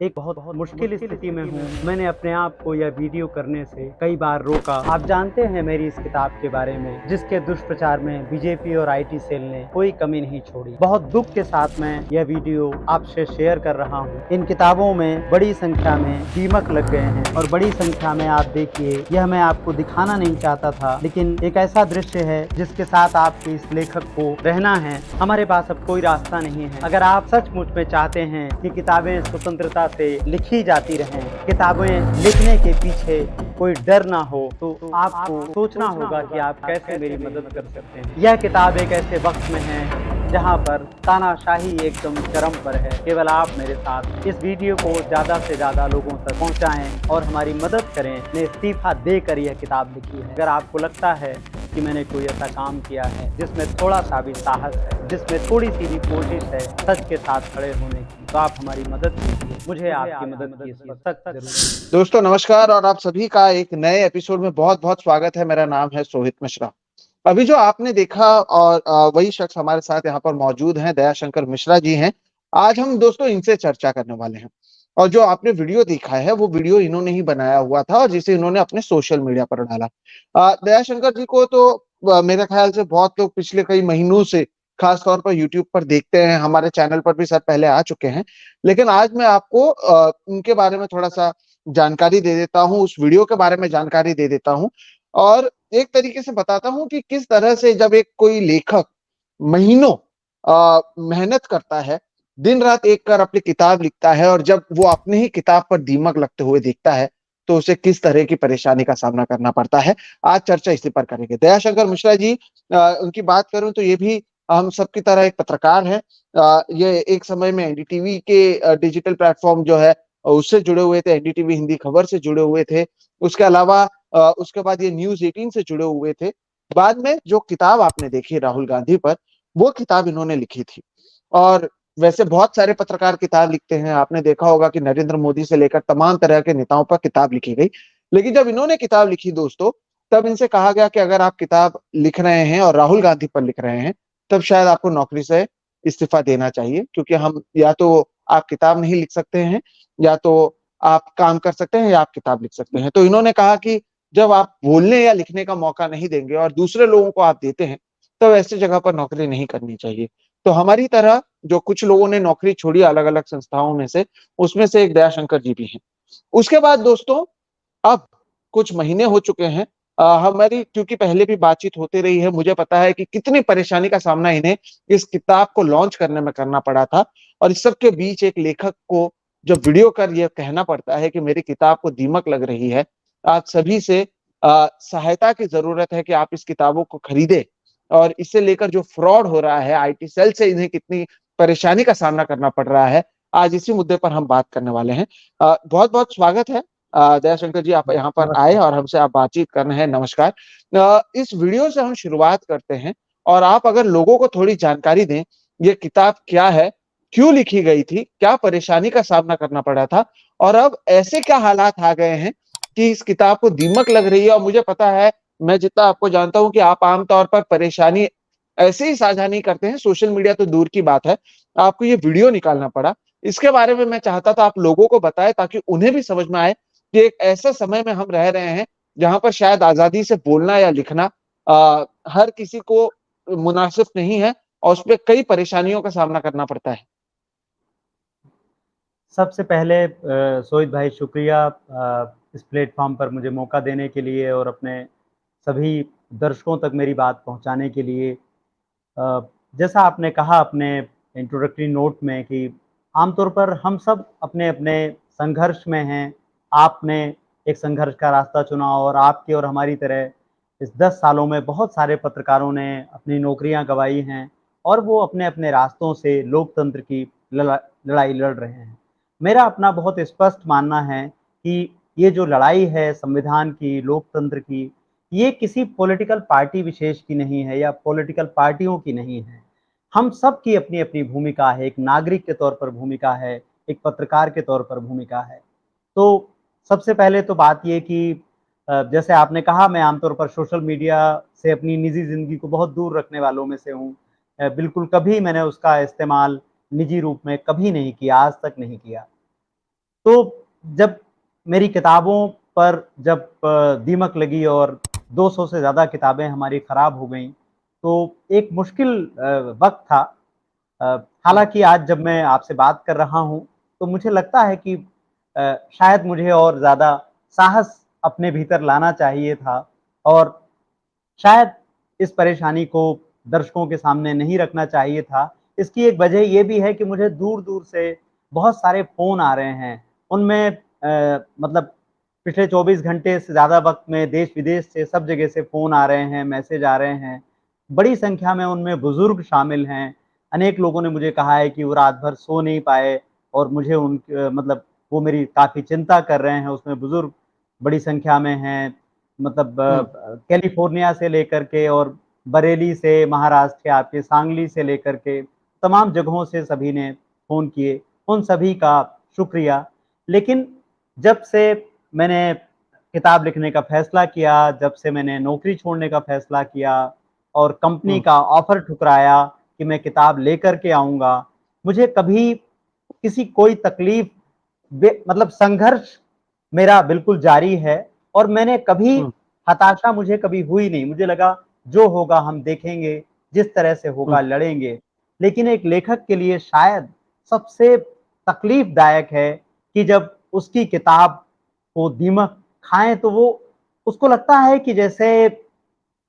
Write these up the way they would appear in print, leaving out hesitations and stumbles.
एक बहुत मुश्किल स्थिति में हूँ। मैंने अपने आप को यह वीडियो करने से कई बार रोका। आप जानते हैं मेरी इस किताब के बारे में, जिसके दुष्प्रचार में बीजेपी और आईटी सेल ने कोई कमी नहीं छोड़ी। बहुत दुख के साथ मैं यह वीडियो आपसे शेयर कर रहा हूँ। इन किताबों में बड़ी संख्या में दीमक लग गए हैं और बड़ी संख्या में आप देखिए, यह मैं आपको दिखाना नहीं चाहता था, लेकिन एक ऐसा दृश्य है जिसके साथ आपके इस लेखक को रहना है। हमारे पास अब कोई रास्ता नहीं है। अगर आप सचमुच में चाहते हैं कि किताबें स्वतंत्रता से लिखी जाती रहें, किताबें लिखने के पीछे कोई डर ना हो, तो आपको सोचना होगा कि आप कैसे मेरी मदद कर सकते हैं। यह किताब एक ऐसे वक्त में है जहां पर तानाशाही एकदम चरम पर है। केवल आप मेरे साथ इस वीडियो को ज़्यादा से ज़्यादा लोगों तक पहुंचाएं और हमारी मदद करें। मैं इस्तीफा देकर यह किताब लिखी है। अगर आपको लगता है कि मैंने कोई ऐसा काम किया है जिसमें थोड़ा सा भी साहस है, जिसमें थोड़ी सी भी कोशिश है सच के साथ खड़े होने की, तो आप हमारी मदद कीजिए। मुझे आपकी मदद की इस वक्त सख्त जरूरत है। दोस्तों नमस्कार और आप सभी का एक नए एपिसोड में बहुत बहुत स्वागत है। मेरा नाम है सोहित मिश्रा। अभी जो आपने देखा और वही शख्स हमारे साथ यहाँ पर मौजूद हैं, दयाशंकर मिश्रा जी हैं। आज हम दोस्तों इनसे चर्चा करने वाले हैं। और जो आपने वीडियो देखा है वो वीडियो इन्होंने ही बनाया हुआ था और जिसे इन्होंने अपने सोशल मीडिया पर डाला। दयाशंकर जी को तो मेरे ख्याल से बहुत लोग पिछले कई महीनों से खास तौर पर यूट्यूब पर देखते हैं। हमारे चैनल पर भी सर पहले आ चुके हैं। लेकिन आज मैं आपको उनके बारे में थोड़ा सा जानकारी दे देता हूँ, उस वीडियो के बारे में जानकारी दे देता हूँ और एक तरीके से बताता हूँ कि किस तरह से जब एक कोई लेखक महीनों मेहनत करता है, दिन रात एक कर अपनी किताब लिखता है और जब वो अपने ही किताब पर दीमक लगते हुए देखता है तो उसे किस तरह की परेशानी का सामना करना पड़ता है। आज चर्चा इसी पर करेंगे। दयाशंकर मिश्रा जी, उनकी बात करूं तो ये भी हम सबकी तरह एक पत्रकार है। ये एक समय में एनडीटीवी के डिजिटल प्लेटफॉर्म जो है उससे जुड़े हुए थे, एनडीटीवी हिंदी खबर से जुड़े हुए थे। उसके अलावा उसके बाद ये न्यूज 18 से जुड़े हुए थे। बाद में जो किताब आपने देखी राहुल गांधी पर, वो किताब इन्होंने लिखी थी। और वैसे बहुत सारे पत्रकार किताब लिखते हैं। आपने देखा होगा कि नरेंद्र मोदी से लेकर तमाम तरह के नेताओं पर किताब लिखी गई। लेकिन जब इन्होंने किताब लिखी दोस्तों, तब इनसे कहा गया कि अगर आप किताब लिख रहे हैं और राहुल गांधी पर लिख रहे हैं, तब शायद आपको नौकरी से इस्तीफा देना चाहिए, क्योंकि हम या तो आप किताब नहीं लिख सकते हैं या तो आप काम कर सकते हैं या आप किताब लिख सकते हैं। तो इन्होंने कहा कि जब आप बोलने या लिखने का मौका नहीं देंगे और दूसरे लोगों को आप देते हैं, तो ऐसी जगह पर नौकरी नहीं करनी चाहिए। तो हमारी तरह जो कुछ लोगों ने नौकरी छोड़ी अलग अलग संस्थाओं में से, उसमें से एक दयाशंकर जी भी हैं। उसके बाद दोस्तों अब कुछ महीने हो चुके हैं। हमारी क्योंकि पहले भी बातचीत होती रही है, मुझे पता है कि कितनी परेशानी का सामना इन्हें इस किताब को लॉन्च करने में करना पड़ा था। और इस सब के बीच एक लेखक को जब वीडियो कर यह कहना पड़ता है कि मेरी किताब को दीमक लग रही है, आप सभी से सहायता की जरूरत है कि आप इस किताबों को खरीदे। और इससे लेकर जो फ्रॉड हो रहा है, आईटी सेल से इन्हें कितनी परेशानी का सामना करना पड़ रहा है, आज इसी मुद्दे पर हम बात करने वाले हैं। बहुत बहुत स्वागत है दयाशंकर जी, आप यहाँ पर आए नमस्कार। और हमसे आप बातचीत कर रहे हैं। नमस्कार। इस वीडियो से हम शुरुआत करते हैं और आप अगर लोगों को थोड़ी जानकारी दें, ये किताब क्या है, क्यों लिखी गई थी, क्या परेशानी का सामना करना पड़ा था और अब ऐसे क्या हालात आ गए हैं कि इस किताब को दीमक लग रही है। और मुझे पता है, मैं जितना आपको जानता हूं कि आप आमतौर पर परेशानी ऐसे ही साझा नहीं करते हैं, सोशल मीडिया तो दूर की बात है, आपको ये वीडियो निकालना पड़ा। इसके बारे में मैं चाहता था आप लोगों को बताएं ताकि उन्हें भी समझ में आए कि एक ऐसे समय में हम रह रहे हैं जहां पर शायद आजादी से बोलना या लिखना हर किसी को मुनासिब नहीं है और उसपे कई परेशानियों का सामना करना पड़ता है। सबसे पहले सोहित भाई, शुक्रिया इस प्लेटफॉर्म पर मुझे मौका देने के लिए और अपने सभी दर्शकों तक मेरी बात पहुंचाने के लिए। अ, जैसा आपने कहा अपने इंट्रोडक्टरी नोट में कि आमतौर पर हम सब अपने-अपने संघर्ष में हैं। आपने एक संघर्ष का रास्ता चुना और आपकी और हमारी तरह इस 10 सालों में बहुत सारे पत्रकारों ने अपनी नौकरियां गंवाई हैं और वो अपने-अपने रास्तों से लोकतंत्र की लड़ाई लड़ रहे हैं। मेरा अपना बहुत स्पष्ट मानना है कि ये जो लड़ाई है संविधान की, लोकतंत्र की, ये किसी पॉलिटिकल पार्टी विशेष की नहीं है या पॉलिटिकल पार्टियों की नहीं है। हम सब की अपनी-अपनी भूमिका है, एक नागरिक के तौर पर भूमिका है, एक पत्रकार के तौर पर भूमिका है। तो सबसे पहले तो बात ये कि जैसे आपने कहा, मैं आमतौर पर सोशल मीडिया से अपनी निजी ज़िंदगी को बहुत दूर रखने वालों में से हूँ। बिल्कुल कभी मैंने उसका इस्तेमाल निजी रूप में कभी नहीं किया, आज तक नहीं किया। तो जब मेरी किताबों पर जब दीमक लगी और 200 से ज़्यादा किताबें हमारी खराब हो गईं, तो एक मुश्किल वक़्त था। हालाँकि आज जब मैं आपसे बात कर रहा हूँ, तो मुझे लगता है कि शायद मुझे और ज़्यादा साहस अपने भीतर लाना चाहिए था और शायद इस परेशानी को दर्शकों के सामने नहीं रखना चाहिए था। इसकी एक वजह ये भी है कि मुझे दूर-दूर से बहुत सारे फ़ोन आ रहे हैं। उनमें मतलब पिछले 24 घंटे से ज़्यादा वक़्त में देश-विदेश से सब जगह से फ़ोन आ रहे हैं, मैसेज आ रहे हैं। बड़ी संख्या में उनमें बुज़ुर्ग शामिल हैं। अनेक लोगों ने मुझे कहा है कि वो रात भर सो नहीं पाए और मुझे मतलब वो मेरी काफ़ी चिंता कर रहे हैं। उसमें बुज़ुर्ग बड़ी संख्या में हैं। मतलब हुँ, कैलिफ़ोर्निया से लेकर के और बरेली से, महाराष्ट्र के आपके सांगली से लेकर के तमाम जगहों से सभी ने फ़ोन किए। उन सभी का शुक्रिया। लेकिन जब से मैंने किताब लिखने का फ़ैसला किया, जब से मैंने नौकरी छोड़ने का फ़ैसला किया और कंपनी हुँ, का ऑफ़र ठुकराया कि मैं किताब लेकर के आऊँगा, मुझे कभी किसी कोई तकलीफ़ मतलब संघर्ष मेरा बिल्कुल जारी है और मैंने कभी हुँ, हताशा मुझे कभी हुई नहीं। मुझे लगा जो होगा हम देखेंगे, जिस तरह से हुँ, होगा लड़ेंगे। लेकिन एक लेखक के लिए शायद सबसे तकलीफ़दायक है कि जब उसकी किताब को दीमक खाएँ तो वो उसको लगता है कि जैसे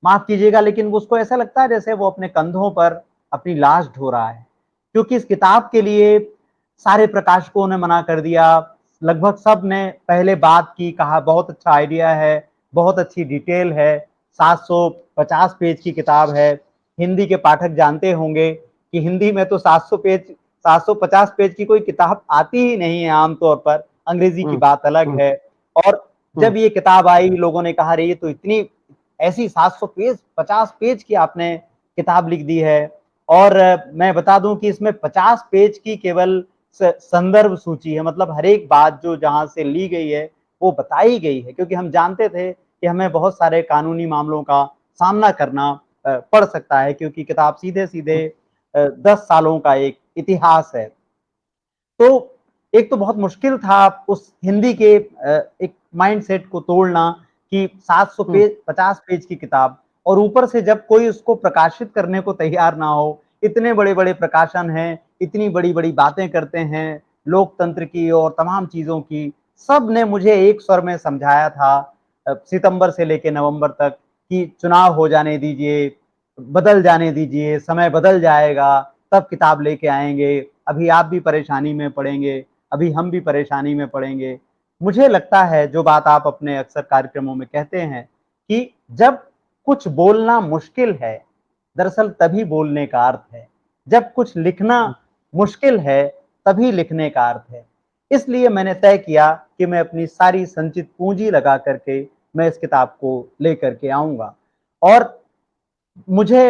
माफ़ कीजिएगा लेकिन उसको ऐसा लगता है जैसे वो अपने कंधों पर अपनी लाश ढो रहा है। क्योंकि इस किताब के लिए सारे प्रकाशकों ने मना कर दिया। लगभग सब ने पहले बात की, कहा बहुत अच्छा आइडिया है, बहुत अच्छी डिटेल है, 750 पेज की किताब है। हिंदी के पाठक जानते होंगे कि हिंदी में तो 750 पेज की कोई किताब आती ही नहीं है आम तौर पर, अंग्रेज़ी की हुँ, बात अलग हुँ, है। और हुँ, जब ये किताब आई लोगों ने कहा अरे ये तो इतनी ऐसी 700 पेज 50 पेज की आपने किताब लिख दी है और मैं बता दूं कि इसमें 50 पेज की केवल संदर्भ सूची है मतलब हर एक बात जो जहां से ली गई है वो बताई गई है क्योंकि हम जानते थे कि हमें बहुत सारे कानूनी मामलों का सामना करना पड़ सकता है क्योंकि किताब सीधे सीधे 10 सालों का एक इतिहास है। तो एक तो बहुत मुश्किल था उस हिंदी के एक माइंडसेट को तोड़ना कि 700 हुँ, पेज 50 पेज की किताब और ऊपर से जब कोई उसको प्रकाशित करने को तैयार ना हो, इतने बड़े-बड़े प्रकाशन हैं, इतनी बड़ी-बड़ी बातें करते हैं, लोकतंत्र की और तमाम चीज़ों की, सब ने मुझे एक स्वर में समझाया था सितंबर से लेके नवंबर तक कि चुनाव हो जाने दीजिए, बदल जाने दीजिए, समय बदल जाएगा, तब किताब लेके आएँगे, अभी आप भी परेशानी में पड़ेंगे, अभी हम भी परेशानी में पड़ेंगे। मुझे लगता है जो बात आप अपने अक्सर कार्यक्रमों में कहते हैं कि जब कुछ बोलना मुश्किल है, दरअसल तभी बोलने का अर्थ है। जब कुछ लिखना हुँ, मुश्किल है, तभी लिखने का अर्थ है। इसलिए मैंने तय किया कि मैं अपनी सारी संचित पूँजी लगा कर के मैं इस किताब को लेकर के आऊँगा और मुझे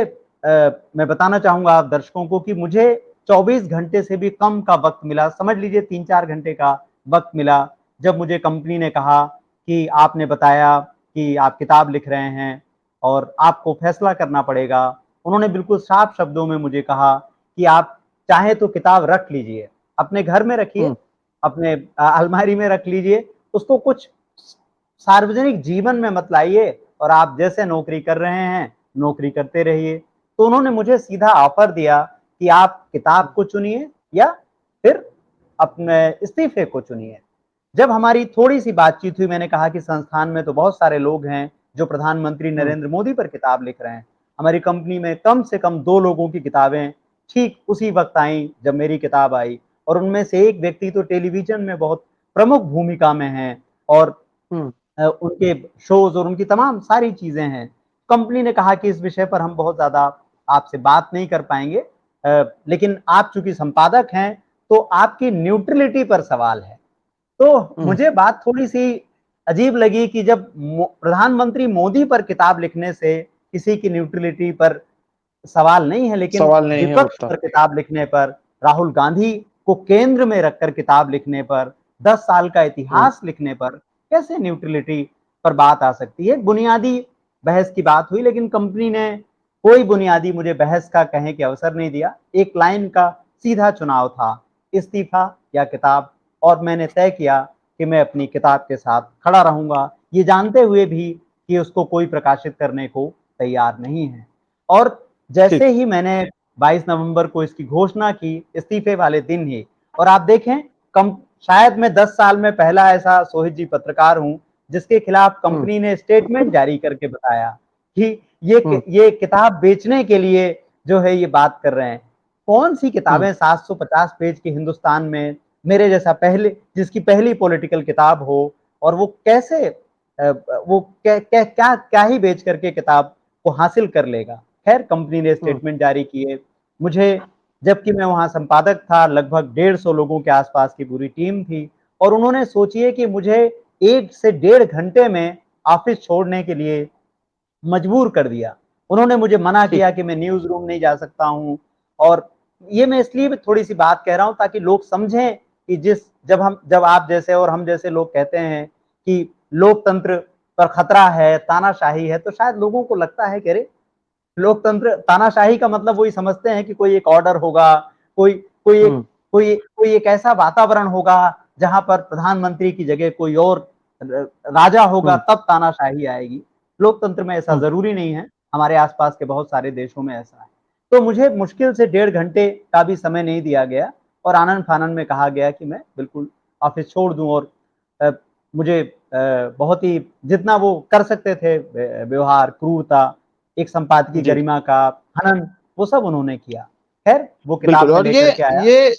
मैं बताना चाहूँगा आप दर्शकों को कि मुझे 24 घंटे से भी कम का वक़्त मिला, समझ लीजिए 3-4 घंटे का वक़्त मिला, जब मुझे कंपनी ने कहा कि आपने बताया कि आप किताब लिख रहे हैं और आपको फैसला करना पड़ेगा। उन्होंने बिल्कुल साफ शब्दों में मुझे कहा कि आप चाहें तो किताब रख लीजिए, अपने घर में रखिए, हुँ, अपने अलमारी में रख लीजिए, उसको कुछ सार्वजनिक जीवन में मत लाइए और आप जैसे नौकरी कर रहे हैं, नौकरी करते रहिए। तो उन्होंने मुझे सीधा ऑफ़र दिया कि आप किताब को चुनिए या फिर अपने इस्तीफ़े को चुनिए। जब हमारी थोड़ी-सी बातचीत हुई, मैंने कहा कि संस्थान में तो बहुत सारे लोग हैं, जो प्रधानमंत्री हुँ, नरेंद्र मोदी पर किताब लिख रहे हैं। हमारी कंपनी में कम से कम 2 लोगों की किताबें ठीक उसी वक़्त आईं, जब मेरी किताब आई और उनमें से एक व्यक्ति तो टेलीविज़न में बहुत प्रमुख भूमिका में हैं और हुँ, उनके शोज़ और उनकी तमाम सारी चीज़ें हैं। कंपनी ने कहा कि इस विषय पर हम बहुत ज़्यादा आपसे बात नहीं कर पाएँगे लेकिन आप चूँकि संपादक हैं, तो आपकी न्यूट्रलिटी पर सवाल है। तो हुँ, मुझे बात थोड़ी-सी अजीब लगी कि जब प्रधानमंत्री मोदी पर किताब लिखने से किसी की न्यूट्रलिटी पर सवाल नहीं है, लेकिन सवाल नहीं है विपक्ष उठता। पर किताब लिखने पर, राहुल गांधी को केंद्र में रखकर किताब लिखने पर, 10 साल का हुँ, इतिहास लिखने पर कैसे न्यूट्रलिटी पर बात आ सकती है? एक बुनियादी बहस की बात हुई, लेकिन कंपनी ने कोई बुनियादी मुझे बहस का कहने के अवसर नहीं दिया। एक लाइन का सीधा चुनाव था, इस्तीफ़ा या किताब। और मैंने तय किया कि मैं अपनी किताब के साथ खड़ा रहूँगा, ये जानते हुए भी कि उसको कोई प्रकाशित करने को तैयार नहीं है। और ठीक। जैसे ही मैंने 22 नवंबर को इसकी घोषणा की, इस्तीफे वाले दिन ही, और आप देखें कम शायद मैं 10 साल में पहला ऐसा सोहित जी पत्रकार हूँ, जिसके खिलाफ हम्म। कंपनी ने स्टेटमेंट जारी करके बताया कि हम्म। ये किताब बेचने के लिए जो है ये बात कर रहे हैं। कौन सी हम्म। किताबें 750 पेज की हिंदुस्तान में मेरे जैसा पहले जिसकी पहली पॉलिटिकल किताब हो और वो कैसे वो क्या ही बेच करके किताब को हासिल कर लेगा। खैर कंपनी ने हम्म। स्टेटमेंट जारी किए। मुझे जबकि मैं वहाँ संपादक था, लगभग 150 लोगों के आसपास की पूरी टीम थी और उन्होंने सोचिए कि मुझे 1 से डेढ़ घंटे में ऑफिस छोड़ने के लिए मजबूर कर दिया। उन्होंने मुझे मना ठीक। किया कि मैं न्यूज़ रूम नहीं जा सकता हूँ और ये मैं इसलिए भी थोड़ी-सी बात कह रहा हूँ ताकि लोग समझें कि जब आप जैसे और हम जैसे लोग कहते हैं कि लोकतंत्र पर खतरा है, तानाशाही है, तो शायद लोगों को लगता है कि अरे! लोकतंत्र तानाशाही का मतलब वही समझते हैं कि कोई एक ऑर्डर होगा, कोई कोई एक हम्म। कोई एक ऐसा वातावरण होगा जहाँ पर प्रधानमंत्री की जगह कोई और राजा होगा हम्म। तब तानाशाही आएगी। लोकतंत्र में ऐसा हम्म। ज़रूरी नहीं है, हमारे आस-पास के बहुत सारे देशों में ऐसा है। तो मुझे मुश्किल से डेढ़ घंटे का भी समय नहीं दिया गया और आनन-फानन में कहा गया कि मैं बिल्कुल ऑफ़िस छोड़ दूँ और अ, मुझे बहुत ही जितना वो कर सकते थे व्यवहार, क्रूरता, एक संपादकीय जी। गरिमा का हनन, वो सब उन्होंने किया। खैर वो बिल्कुल। किताब मैं और लेकर के आया। ये जी,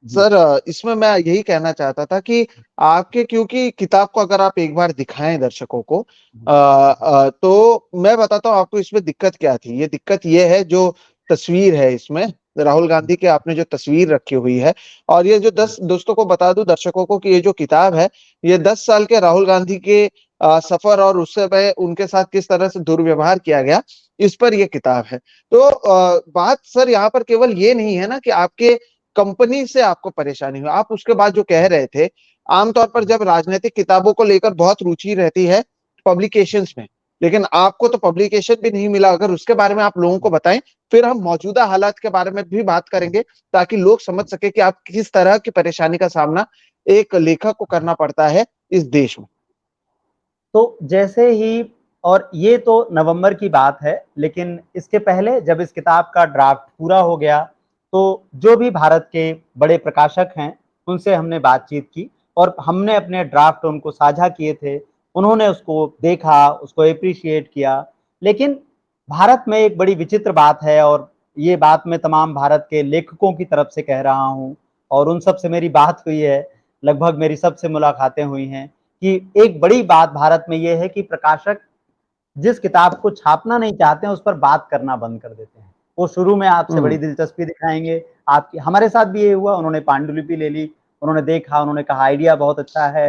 सर, इसमें मैं यही कहना चाहता था कि आपके, क्योंकि किताब को अगर आप एक बार दिखाएं दर्शकों को, तो मैं बताता हूँ आपको इसमें दिक्कत क्या थी। ये दिक्कत ये है, जो तस्वीर है इसमें राहुल गांधी के आपने जो तस्वीर रखी हुई है, और ये जो जी, 10 दोस्तों को बता दूं दर्शकों को कि ये जो किताब है, ये 10 साल के राहुल गांधी के सफर और उस समय उनके साथ किस तरह से दुर्व्यवहार किया गया, इस पर ये किताब है। तो बात सर यहाँ पर केवल ये नहीं है ना कि आपके कंपनी से आपको परेशानी हुई, आप उसके बाद जो कह रहे थे, आमतौर पर जब राजनीतिक किताबों को लेकर बहुत रुचि रहती है पब्लिकेशंस में, लेकिन आपको तो पब्लिकेशन भी नहीं मिला। अगर उसके बारे में आप लोगों को बताएं, फिर हम मौजूदा हालात के बारे में भी बात करेंगे, ताकि लोग समझ सके कि आप किस तरह की परेशानी का सामना एक लेखक को करना पड़ता है इस देश में। तो जैसे ही और ये तो नवंबर की बात है, लेकिन इसके पहले जब इस किताब का ड्राफ्ट पूरा हो गया, तो जो भी भारत के बड़े प्रकाशक हैं, उनसे हमने बातचीत की और हमने अपने ड्राफ्ट उनको साझा किए थे। उन्होंने उसको देखा, उसको एप्रिशिएट किया। लेकिन भारत में एक बड़ी विचित्र बात है और ये बात मैं तमाम भारत के लेखकों की तरफ से कह रहा हूँ और उन सब से मेरी बात हुई है, लगभग मेरी सबसे मुलाकातें हुई हैं। कि एक बड़ी बात भारत में ये है कि प्रकाशक जिस किताब को छापना नहीं चाहते हैं, उस पर बात करना बंद कर देते हैं। वो शुरू में आपसे बड़ी हम्म। दिलचस्पी दिखाएँगे, आपकी हमारे साथ भी ये हुआ, उन्होंने पांडुलिपि ले ली, उन्होंने देखा, उन्होंने कहा आइडिया बहुत अच्छा है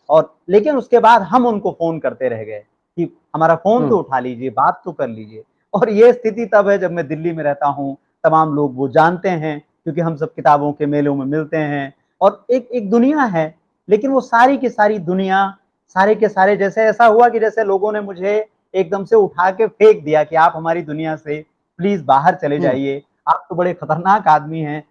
और लेकिन उसके बाद हम उनको फ़ोन करते रह गए कि हमारा फ़ोन तो हम्म। उठा लीजिए, बात तो कर लीजिए। और ये स्थिति तब है जब मैं दिल्ली में रहता हूँ, तमाम लोग वो जानते हैं क्योंकि हम सब किताबों के मेलों में मिलते हैं और एक एक दुनिया है, लेकिन वो सारी की सारी दुनिया, सारे के सारे जैसे ऐसा हुआ कि जैसे लोगों ने मुझे एकदम से उठा के फेंक दिया कि आप हमारी दुनिया से प्लीज़ बाहर चले हम्म। जाइए, आप तो बड़े खतरनाक आदमी हैं।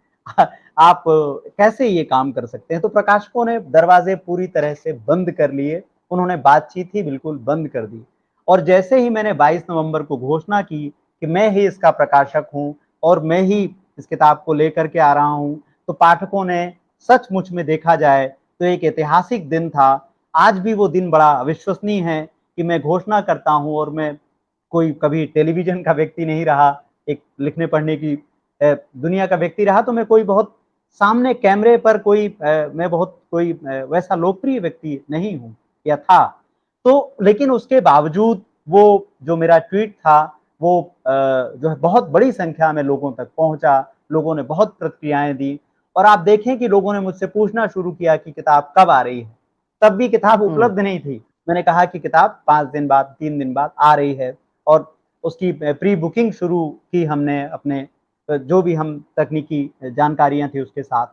आप कैसे ये काम कर सकते हैं? तो प्रकाशकों ने दरवाज़े पूरी तरह से बंद कर लिए, उन्होंने बातचीत ही बिल्कुल बंद कर दी। और जैसे ही मैंने 22 नवंबर को घोषणा की कि मैं ही इसका प्रकाशक हूँ और मैं ही इस किताब को लेकर के आ रहा हूँ, तो पाठकों ने सचमुच में देखा जाए तो एक ऐतिहासिक दिन था। आज भी वो दिन बड़ा अविश्वसनीय है कि मैं घोषणा करता हूँ और मैं कोई कभी टेलीविज़न का व्यक्ति नहीं रहा, एक लिखने-पढ़ने की दुनिया का व्यक्ति रहा तो मैं कोई बहुत सामने कैमरे पर मैं बहुत कोई वैसा लोकप्रिय व्यक्ति नहीं हूँ या था। तो लेकिन उसके बावजूद वो जो मेरा ट्वीट था वो जो है बहुत बड़ी संख्या में लोगों तक पहुँचा, लोगों ने बहुत प्रतिक्रियाएँ दी और आप देखें कि लोगों ने मुझसे पूछना शुरू किया कि किताब कब आ रही है? तब भी किताब हम्म। उपलब्ध नहीं थी। मैंने कहा कि किताब 5 दिन बाद, 3 दिन बाद आ रही है और उसकी प्री बुकिंग शुरू की हमने अपने जो भी हम तकनीकी जानकारियाँ थी उसके साथ।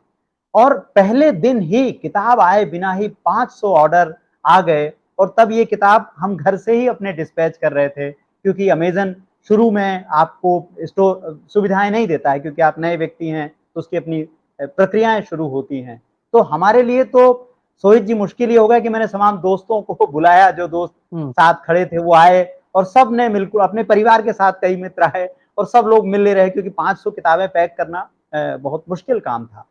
और पहले दिन ही किताब आए बिना ही 500 ऑर्डर आ गए और तब ये किताब हम घर से ही अपने डिस्पैच कर रहे थे क्योंकि अमेज़न शुरू में आपको सुविधाएँ नहीं देता है क्योंकि आप नए व्यक्ति हैं, तो उसकी अपनी प्रक्रियाएँ शुरू होती हैं। तो हमारे लिए तो सोहित जी मुश्किल ही होगा कि मैंने तमाम दोस्तों को बुलाया, जो दोस्त साथ खड़े थे वो आए और सब ने बिल्कुल अपने परिवार के साथ, कई मित्र आए और सब लोग मिल ले रहे, क्योंकि 500 किताबें पैक करना बहुत मुश्किल काम था।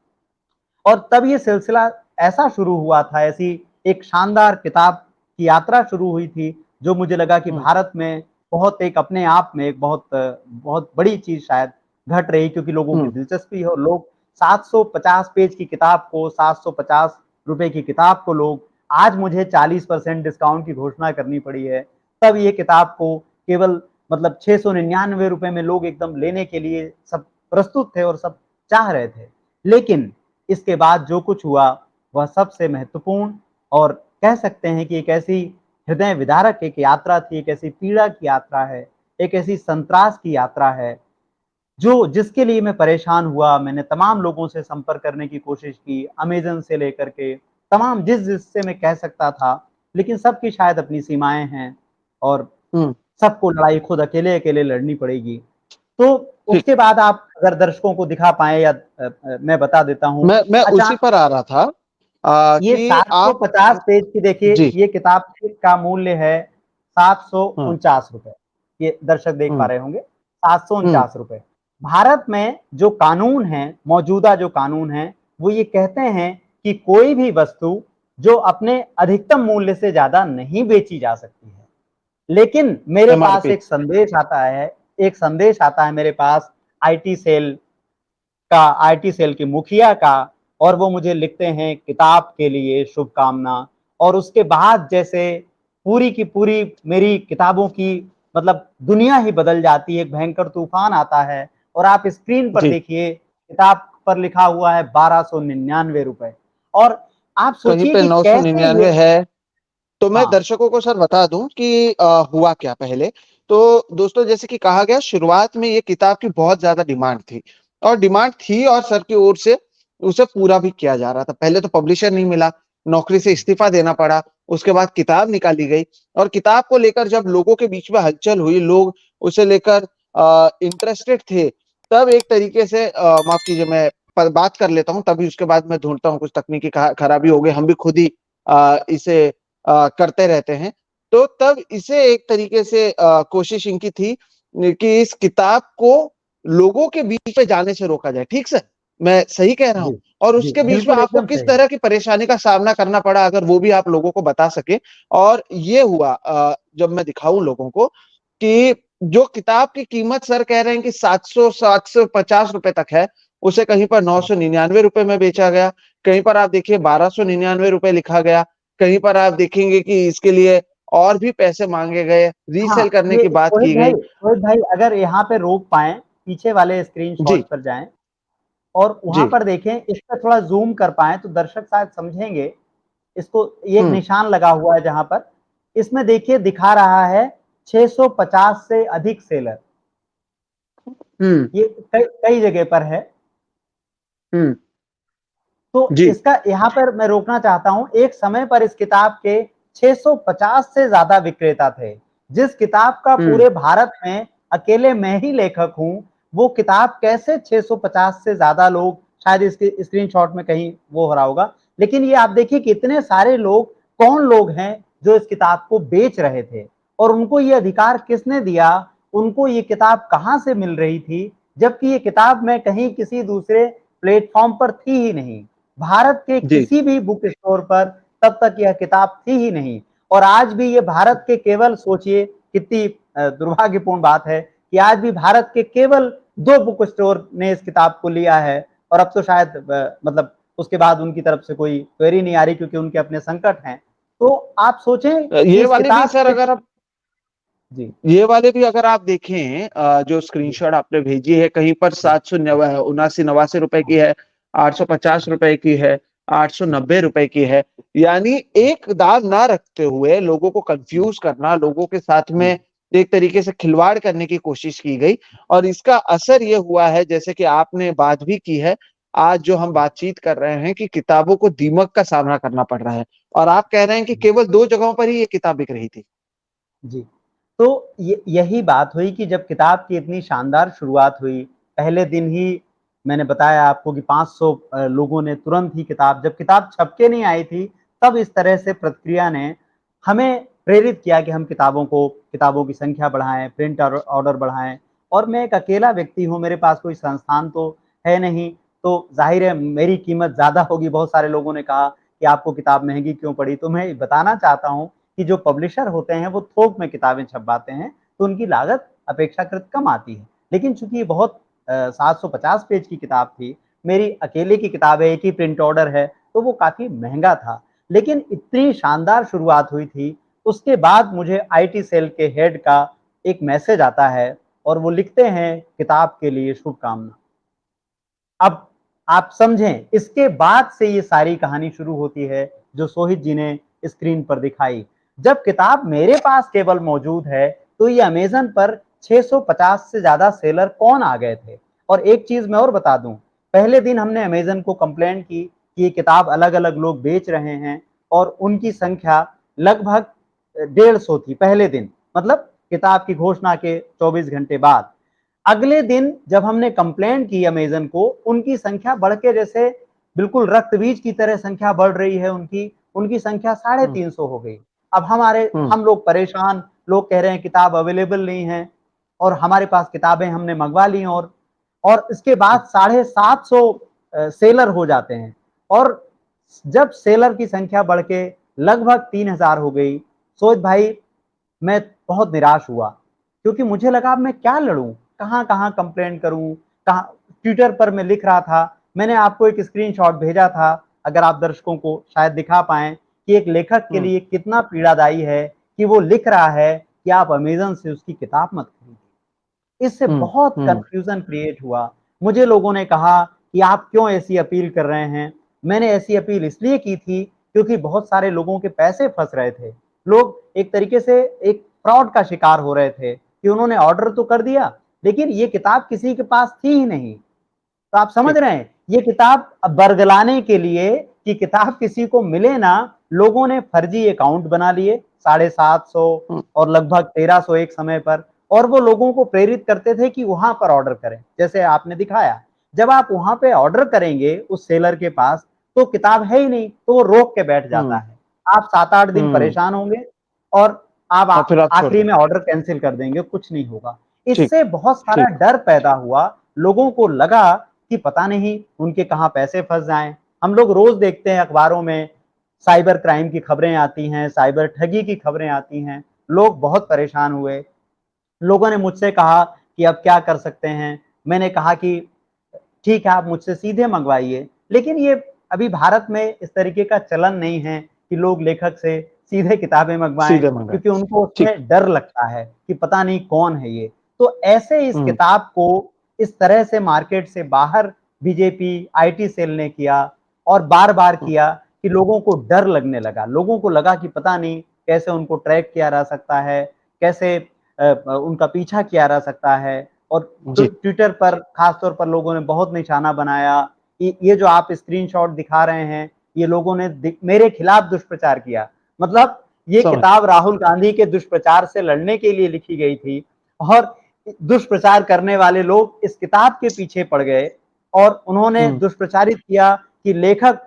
और तब ये सिलसिला ऐसा शुरू हुआ था, ऐसी एक शानदार किताब की यात्रा शुरू हुई थी, जो मुझे लगा कि भारत में बहुत एक अपने आप में एक बहुत बड़ी चीज शायद घट रही, क्योंकि लोगों की दिलचस्पी है और लोग 750 पेज की किताब को, 750 रुपए की किताब को लोग, आज मुझे 40% डिस्काउंट की घोषणा करनी पड़ी है, तब ये किताब को केवल मतलब 699 रुपए में लोग एकदम लेने के लिए सब प्रस्तुत थे और सब चाह रहे थे। लेकिन इसके बाद जो कुछ हुआ वह सबसे महत्वपूर्ण और कह सकते हैं कि एक ऐसी हृदय विदारक एक यात्रा थी, एक ऐसी पीड़ा की यात्रा है, एक ऐसी संत्रास की यात्रा है, जो जिसके लिए मैं परेशान हुआ। मैंने तमाम लोगों से संपर्क करने की कोशिश की, अमेज़न से लेकर के तमाम जिससे मैं कह सकता था, लेकिन सबकी शायद अपनी सीमाएँ हैं और सबको लड़ाई खुद अकेले-अकेले लड़नी पड़ेगी। तो ठीक। उसके बाद आप अगर दर्शकों को दिखा पाएँ या मैं बता देता हूँ। मैं उसी पर आ रहा था ये कि आप 750 पेज की देखिए, जी। ये किताब का मूल्य है हाँ। ₹749। ये दर्शक देख पा हम्म रहे होंगे, हम्म ₹749। भारत में जो कानून है, मौजूदा जो कानून है, वो ये कहते हैं कि कोई भी वस्तु जो अपने अधिकतम मूल्य से ज़्यादा नहीं बेची जा सकती है। लेकिन मेरे पास एमआरपी। एक संदेश आता है मेरे पास आईटी सेल आईटी सेल के मुखिया का, और वो मुझे लिखते हैं किताब के लिए शुभकामना। और उसके बाद जैसे पूरी की पूरी मेरी किताबों की मतलब दुनिया ही बदल जाती है, एक भयंकर तूफान आता है और आप स्क्रीन पर जी। देखिए किताब पर लिखा हुआ है 1299 रुपए। और आप कहीं सोचिए पे कि कैसे 999 ये। है। तो मैं हाँ दर्शकों को सर बता दूं कि हुआ क्या पहले। तो दोस्तों, जैसे कि कहा गया, शुरुआत में ये किताब की बहुत ज्यादा डिमांड थी, और डिमांड थी और सर की ओर से उसे पूरा भी किया जा रहा था। पहले तो पब्लिशर नहीं मिला, नौकरी से इस्तीफा देना पड़ा, उसके बाद किताब निकाली गई, और किताब को लेकर जब लोगों के बीच में हलचल हुई, लोग उसे लेकर इंटरेस्टेड थे, तब एक तरीके से माफ कीजिए, मैं बात कर लेता हूँ, तभी उसके बाद मैं ढूंढता हूँ। कुछ तकनीकी खराबी हो गई, हम भी खुद ही इसे करते रहते हैं। तो तब इसे एक तरीके से कोशिश इनकी थी कि इस किताब को लोगों के बीच में जाने से रोका जाए। ठीक से मैं सही कह रहा हूं? जी और जी, उसके बीच में बिल्कुल आपको एकदम किस सही। तरह की परेशानी का सामना करना पड़ा, अगर वो भी आप लोगों को बता सके। और ये हुआ जब मैं दिखाऊं लोगों को कि जो किताब की कीमत सर कह रहे हैं कि 750 रुपए तक है, उसे कहीं पर 999 रुपए में बेचा गया, कहीं पर आप देखिए 1299 रुपए लिखा गया, कहीं पर आप देखेंगे कि इसके लिए और भी पैसे मांगे गए, हाँ, रीसेल करने ये की बात की गई। रोहित भाई अगर यहाँ पे रोक पाएँ, पीछे वाले जी। स्क्रीनशॉट पर जाएँ और वहाँ जी। पर देखें, इस पे थोड़ा ज़ूम कर पाएँ तो दर्शक शायद समझेंगे। इसको ये एक हम्म निशान लगा हुआ है जहाँ पर, इसमें देखिए दिखा रहा है 650 से अधिक सेलर। हम्म ये कई कई जगह पर है। हम्म तो जी। इसका यहाँ पर मैं रोकना चाहता हूँ, एक समय पर इस किताब के 650 से ज़्यादा विक्रेता थे। जिस किताब का हम्म पूरे भारत में अकेले मैं ही लेखक हूँ, वो किताब कैसे 650 से ज़्यादा लोग, शायद इसके स्क्रीनशॉट में कहीं वो हो रहा होगा। लेकिन ये आप देखिए कि इतने सारे लोग, कौन लोग हैं जो इस किताब को बेच रहे थे और उनको ये अधिकार किसने दिया, उनको ये किताब कहाँ से मिल रही थी, जबकि ये किताब मैं कहीं किसी दूसरे प्लेटफ़ॉर्म पर थी ही नहीं। भारत के जी। किसी भी बुक स्टोर पर तब तक यह किताब थी ही नहीं। और आज भी ये भारत के केवल, सोचिए कितनी दुर्भाग्यपूर्ण बात है कि आज भी भारत के केवल 2 बुक स्टोर ने इस किताब को लिया है और अब तो शायद मतलब उसके बाद उनकी तरफ से कोई क्वेरी नहीं आ रही, क्योंकि उनके अपने संकट हैं। तो आप सोचें कि ये इस वाले भी किताब सर, के। अगर आप जी, ये वाले भी अगर आप देखें, जो जी, स्क्रीनशॉट आपने भेजी है, कहीं पर जी, 779 रुपए की है, 850 रुपए की है, 890 रुपए की है। यानी एक दाम ना रखते हुए लोगों को जी, कंफ्यूज करना, लोगों के साथ में जी, एक तरीके से खिलवाड़ करने की कोशिश की गई। और इसका असर ये हुआ है, जैसे कि आपने बात भी की है, आज जो हम बातचीत कर रहे हैं कि किताबों को दीमक का सामना करना पड़ रहा है, और आप कह रहे हैं कि केवल 2 जगहों पर ही ये किताब बिक रही थी। जी। तो यही बात हुई कि जब किताब की इतनी शानदार शुरुआत हुई, पहले दिन ही मैंने बताया आपको कि 500 लोगों ने तुरंत ही किताब, जब किताब छप के नहीं आई थी, तब इस तरह से प्रतिक्रिया ने हमें प्रेरित किया कि हम किताबों की संख्या बढ़ाएँ, प्रिंट ऑर्डर बढ़ाएँ। और मैं एक अकेला व्यक्ति हूँ, मेरे पास कोई संस्थान तो है नहीं, तो ज़ाहिर है मेरी कीमत ज़्यादा होगी। बहुत सारे लोगों ने कहा कि आपको किताब महँगी क्यों पड़ी? तो मैं बताना चाहता हूँ कि जो पब्लिशर होते हैं वो थोक में किताबें छपवाते हैं, तो उनकी लागत अपेक्षाकृत कम आती है। लेकिन चूँकि ये बहुत 750 पेज की किताब थी, मेरी अकेले की किताब है, एक ही प्रिंट ऑर्डर है, तो वो काफ़ी महँगा था। लेकिन इतनी शानदार शुरुआत हुई थी, उसके बाद मुझे आईटी सेल के हेड का एक मैसेज आता है और वो लिखते हैं किताब के लिए शुभकामना। अब आप समझें, इसके बाद से ये सारी कहानी शुरू होती है, जो सोहित जी ने स्क्रीन पर दिखाई। जब किताब मेरे पास केवल मौजूद है, तो ये अमेज़न पर 650 से ज़्यादा सेलर कौन आ गए थे। और एक चीज़ मैं और बता दूँ, पहले दिन हमने अमेज़न को कंप्लेंट की कि ये किताब अलग-अलग लोग बेच रहे हैं और उनकी संख्या लगभग 150 थी पहले दिन, मतलब किताब की घोषणा के 24 घंटे बाद। अगले दिन जब हमने कंप्लेंट की अमेज़न को, उनकी संख्या बढ़ के जैसे बिल्कुल रक्तबीज की तरह संख्या बढ़ रही है उनकी संख्या साढ़े हम्म 300 हो गई। अब हम्म हम लोग परेशान, लोग कह रहे हैं किताब अवेलेबल नहीं है और हमारे पास किताबें हमने मँगवा ली और इसके बाद 750 सेलर हो जाते हैं और जब सेलर की संख्या बढ़ के लगभग 3000 हो गई, सोच भाई मैं बहुत निराश हुआ, क्योंकि मुझे लगा अब मैं क्या लड़ूँ? कहाँ-कहाँ कंप्लेंट करूँ? कहाँ ट्विटर पर मैं लिख रहा था, मैंने आपको एक स्क्रीनशॉट भेजा था, अगर आप दर्शकों को शायद दिखा पाएँ कि एक लेखक के हम्म लिए कितना पीड़ादायी है कि वो लिख रहा है कि आप अमेज़न से उसकी किताब मत खरीदिए। इससे हम्म बहुत हम्म कन्फ्यूज़न क्रिएट हुआ। मुझे लोगों ने कहा कि आप क्यों ऐसी अपील कर रहे हैं? मैंने ऐसी अपील इसलिए की थी क्योंकि बहुत सारे लोगों के पैसे फँस रहे थे। लोग एक तरीके से एक फ्रॉड का शिकार हो रहे थे कि उन्होंने ऑर्डर तो कर दिया, लेकिन ये किताब किसी के पास थी ही नहीं। तो आप समझ ठीक रहे हैं, ये किताब बरगलाने के लिए कि किताब किसी को मिले ना, लोगों ने फर्जी अकाउंट बना लिए, 750 हम्म और लगभग 1300 एक समय पर और वो लोगों को प्रेरित करते थे कि वहाँ पर ऑर्डर करें, जैसे आपने दिखाया। जब आप वहाँ पे ऑर्डर करेंगे उस सेलर के पास, तो किताब है ही नहीं, तो वो रोक के बैठ जाता हम्म है। आप 7-8 दिन हम्म परेशान होंगे और आप और फिर आप छोड़ आखिरी दें। में ऑर्डर कैंसल कर देंगे, कुछ नहीं होगा। ठीक इससे बहुत सारा ठीक डर पैदा हुआ, लोगों को लगा कि पता नहीं उनके कहाँ पैसे फँस जाएँ। हम लोग रोज़ देखते हैं अखबारों में साइबर क्राइम की खबरें आती हैं, साइबर ठगी की खबरें आती हैं। लोग बहुत परेशान हुए। लोगों ने मुझसे कहा कि अब क्या कर सकते हैं? मैंने कहा कि ठीक है, आप मुझसे सीधे मँगवाइए। लेकिन ये अभी भारत में इस तरीके का चलन नहीं है कि लोग लेखक से सीधे किताबें मँगवाएँ, सीधे मंगाए। क्योंकि उनको ठीक। उसमें डर लगता है कि पता नहीं कौन है ये। तो ऐसे इस हम्म किताब को इस तरह से मार्केट से बाहर बीजेपी, आईटी सेल ने किया और बार-बार हम्म, किया कि लोगों को डर लगने लगा। लोगों को लगा कि पता नहीं कैसे उनको ट्रैक किया जा सकता है, कैसे उनका पीछा किया जा सकता है और जी ट्विटर पर खास तौर पर लोगों ने बहुत निशाना बनाया कि ये जो आप स्क्रीनशॉट दिखा रहे हैं, ये लोगों ने मेरे खिलाफ दुष्प्रचार किया। मतलब ये समझ। किताब राहुल गांधी के दुष्प्रचार से लड़ने के लिए लिखी गई थी और दुष्प्रचार करने वाले लोग इस किताब के पीछे पड़ गए और उन्होंने हम्म दुष्प्रचारित किया कि लेखक,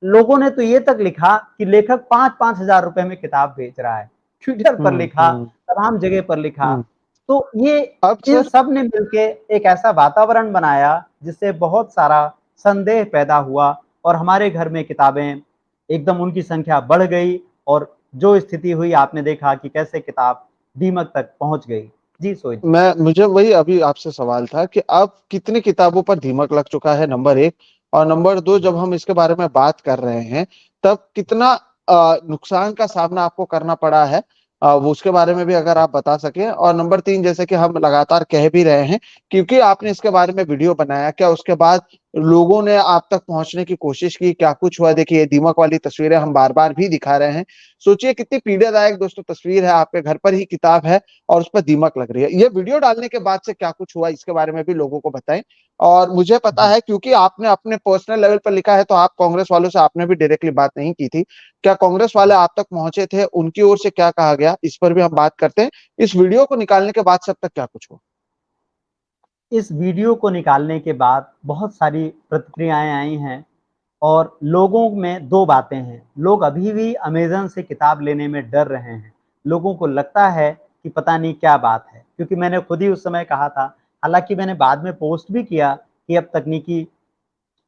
लोगों ने तो ये तक लिखा कि लेखक 5-5 हजार रुपए में किताब बेच रहा है। ट्विटर पर लिखा, हम्म तमाम जगह पर लिखा। हम्म तो ये अब इन सर। सब ने मिलके एक ऐसा वातावरण बनाया जिससे बहुत सारा संदेह पैदा हुआ और हमारे घर में किताबें एकदम उनकी संख्या बढ़ गई और जो स्थिति हुई आपने देखा कि कैसे किताब दीमक तक पहुंच गई। जी सोहित जी। मैं मुझे वही अभी आपसे सवाल था कि अब कितनी किताबों पर दीमक लग चुका है, नंबर एक। और नंबर दो, जब हम इसके बारे में बात कर रहे हैं तब कितना नुकसान का सामना आपको करना पड़ा है, वो उसके बारे में भी अगर आप बता सकें। और नंबर तीन, जैसे कि हम लगातार कह भी रहे हैं, क्योंकि आपने इसके बारे में वीडियो बनाया, क्या उसके बाद लोगों ने आप तक पहुंचने की कोशिश की? क्या कुछ हुआ? देखिए, ये दीमक वाली तस्वीरें हम बार बार भी दिखा रहे हैं। सोचिए कितनी पीड़ादायक दोस्तों तस्वीर है, आपके घर पर ही किताब है और उस पर दीमक लग रही है। ये वीडियो डालने के बाद से क्या कुछ हुआ, इसके बारे में भी लोगों को बताएं। और मुझे पता जी। है, क्योंकि आपने अपने पर्सनल लेवल पर लिखा है, तो आप कांग्रेस वालों से आपने भी डायरेक्टली बात नहीं की थी। क्या कांग्रेस वाले आप तक पहुंचे थे? उनकी ओर से क्या कहा गया, इस पर भी हम बात करते हैं। इस वीडियो को निकालने के बाद से अब तक क्या कुछ हुआ? इस वीडियो को निकालने के बाद बहुत सारी प्रतिक्रियाएं आई हैं और लोगों में दो बातें हैं। लोग अभी भी अमेज़न से किताब लेने में डर रहे हैं। लोगों को लगता है कि पता नहीं क्या बात है, क्योंकि मैंने खुद ही उस समय कहा था, हालाँकि मैंने बाद में पोस्ट भी किया कि अब तकनीकी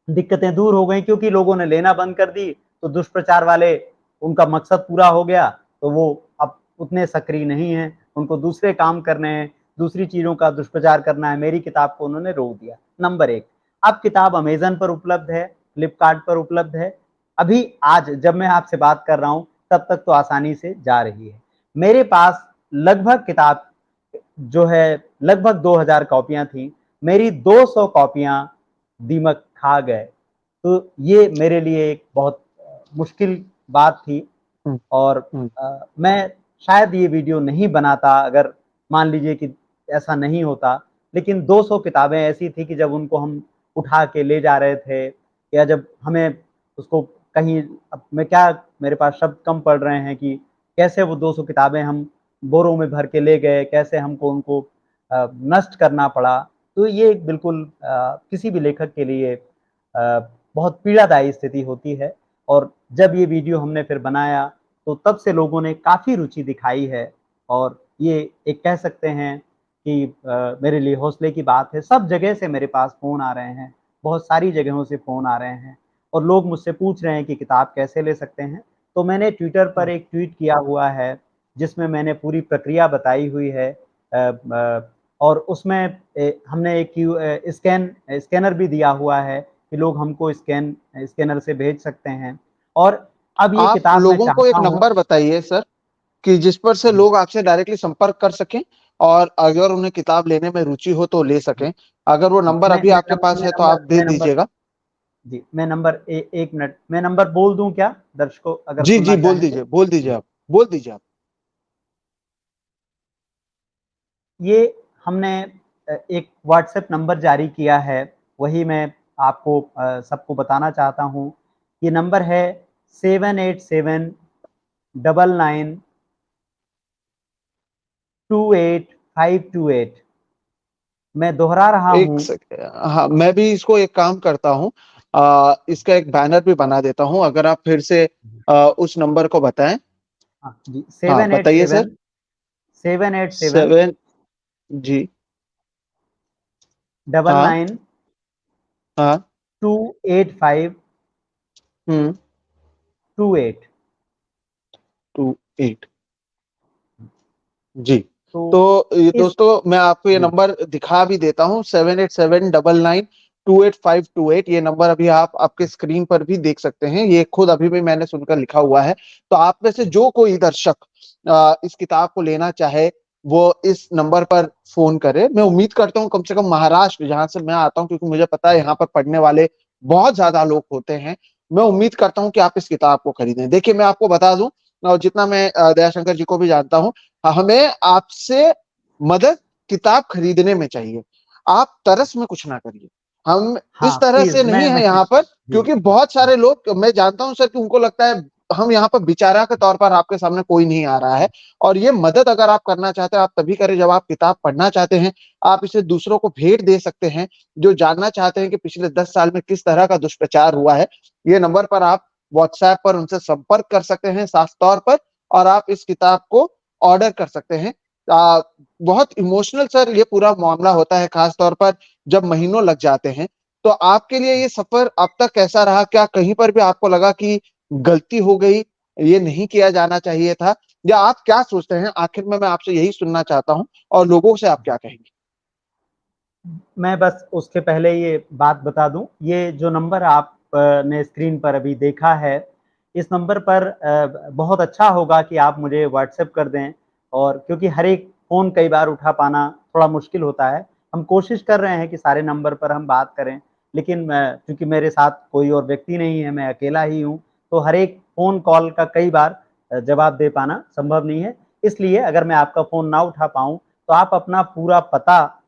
दिक्कतें दूर हो गई, क्योंकि लोगों ने लेना बंद कर दी, तो दुष्प्रचार वाले, उनका मकसद पूरा हो गया, तो वो अब उतने सक्रिय नहीं हैं, उनको दूसरे काम करने हैं, दूसरी चीज़ों का दुष्प्रचार करना है, मेरी किताब को उन्होंने रोक दिया। नंबर 1, अब किताब अमेज़न पर उपलब्ध है, फ्लिपकार्ट पर उपलब्ध है। अभी आज जब मैं आपसे बात कर रहा हूँ, तब तक तो आसानी से जा रही है। मेरे पास लगभग किताब जो है लगभग 2000 कॉपियाँ थी, मेरी 200 कॉपियाँ दीमक खा गए। तो ये मेरे लिए एक बहुत मुश्किल बात थी हम्म, और हम्म, मैं शायद ये वीडियो नहीं बनाता अगर मान लीजिए कि ऐसा नहीं होता। लेकिन 200 किताबें ऐसी थी कि जब उनको हम उठा के ले जा रहे थे या जब हमें उसको कहीं, अब मैं क्या, मेरे पास शब्द कम पड़ रहे हैं कि कैसे वो 200 किताबें हम बोरों में भर के ले गए, कैसे हमको उनको नष्ट करना पड़ा। तो ये बिल्कुल किसी भी लेखक के लिए बहुत पीड़ादायी स्थिति होती है और जब ये वीडियो हमने फिर बनाया, तो तब से लोगों ने काफ़ी रुचि दिखाई है और ये एक कह सकते हैं कि मेरे लिए हौसले की बात है। सब जगह से मेरे पास फ़ोन आ रहे हैं, बहुत सारी जगहों से फ़ोन आ रहे हैं और लोग मुझसे पूछ रहे हैं कि किताब कैसे ले सकते हैं। तो मैंने ट्विटर पर हम्म। एक ट्वीट किया हुआ है, जिसमें मैंने पूरी प्रक्रिया बताई हुई है और उसमें हमने एक स्कैनर भी दिया हुआ है कि लोग हमको स्कैनर से भेज सकते हैं और अब ये आप किताब मैं लोगों को एक चाहता हूँ। नंबर बताइए सर, कि जिस पर से जी, लोग आपसे डायरेक्टली संपर्क कर सकें और अगर उन्हें किताब लेने में रुचि हो तो ले जी, सकें। अगर वो जी। नंबर अभी आपके पास है तो आप दे मैं नंबर दीजिएगा। जी, मैं नंबर 1 मिनट, मैं नंबर बोल दूँ क्या? दर्शकों अगर जी जी, सुनना बोल चाहें तो? दीजिए, बोल दीजिए जी। आप, बोल दीजिए आप। ये हमने एक व्हाट्सएप नंबर जारी किया है, वही मैं आपको सबको बताना चाहता हूँ। ये नंबर है 787 डबल 9 28528। मैं दोहरा रहा एक हूँ। सेक हाँ, मैं भी इसको एक काम करता हूँ, इसका एक बैनर भी बना देता हूँ, अगर आप फिर से उस नंबर को बताएं। हाँ जी, हाँ, बताइए सर। 787 787 7 जी। डबल हाँ, 9 हाँ। 28528। 2 8 जी। तो तो ये इस दोस्तों, मैं आपको ये जी, नंबर दिखा भी देता हूँ, 78799288528। ये नंबर अभी आप आपके स्क्रीन पर भी देख सकते हैं, ये खुद अभी भी मैंने सुनकर लिखा हुआ है। तो आप में से जो कोई दर्शक इस किताब को लेना चाहे, वो इस नंबर पर फोन करे। मैं उम्मीद करता हूँ कम से कम महाराष्ट्र, जहां से मैं आता हूँ, क्योंकि मुझे पता है यहाँ पर पढ़ने वाले बहुत ज्यादा लोग होते हैं, मैं उम्मीद करता हूँ कि आप इस किताब को खरीदें। देखिए, मैं आपको बता दूं, और जितना मैं दयाशंकर जी को भी जानता हूँ, हमें आपसे मदद किताब खरीदने में चाहिए। आप तरस में कुछ ना करिए। हम इस हाँ, तरह प्लीज़ से नहीं है मैं यहाँ पर, जी, क्योंकि बहुत सारे लोग, मैं जानता हूं सर, कि उनको लगता है हम यहाँ पर बेचारा के तौर पर आपके सामने कोई नहीं आ रहा है। और ये मदद अगर आप करना चाहते हैं, आप तभी करें जब आप किताब पढ़ना चाहते हैं। आप इसे दूसरों को भेंट दे सकते हैं, जो जानना चाहते हैं कि पिछले 10 साल में किस तरह का दुष्प्रचार हुआ है। ये नंबर पर आप व्हाट्सएप पर उनसे संपर्क कर सकते हैं साफ तौर पर, और आप इस किताब को ऑर्डर कर सकते हैं। बहुत इमोशनल सर ये पूरा मामला होता है, खास तौर पर जब महीनों लग जाते हैं। तो आपके लिए ये सफर अब तक कैसा रहा? क्या कहीं पर भी आपको लगा कि गलती हो गई, ये नहीं किया जाना चाहिए था, या आप क्या सोचते हैं? आखिर में मैं आपसे यही सुनना चाहता हूं, और लोगों से आप क्या कहेंगे? मैं बस उसके पहले ये बात बता दूँ, ये जो नंबर आप ने स्क्रीन पर अभी देखा है, इस नंबर पर बहुत अच्छा होगा कि आप मुझे व्हाट्सएप कर दें और क्योंकि हर एक फ़ोन कई बार उठा पाना थोड़ा मुश्किल होता है। हम कोशिश कर रहे हैं कि सारे नंबर पर हम बात करें, लेकिन चूँकि मेरे साथ कोई और व्यक्ति नहीं है, मैं अकेला ही हूँ, तो हर एक फ़ोन कॉल का कई बार जवाब दे पाना संभव नहीं है। इसलिए अगर मैं आपका फ़ोन ना उठा पाऊँ, तो आप अपना पूरा पता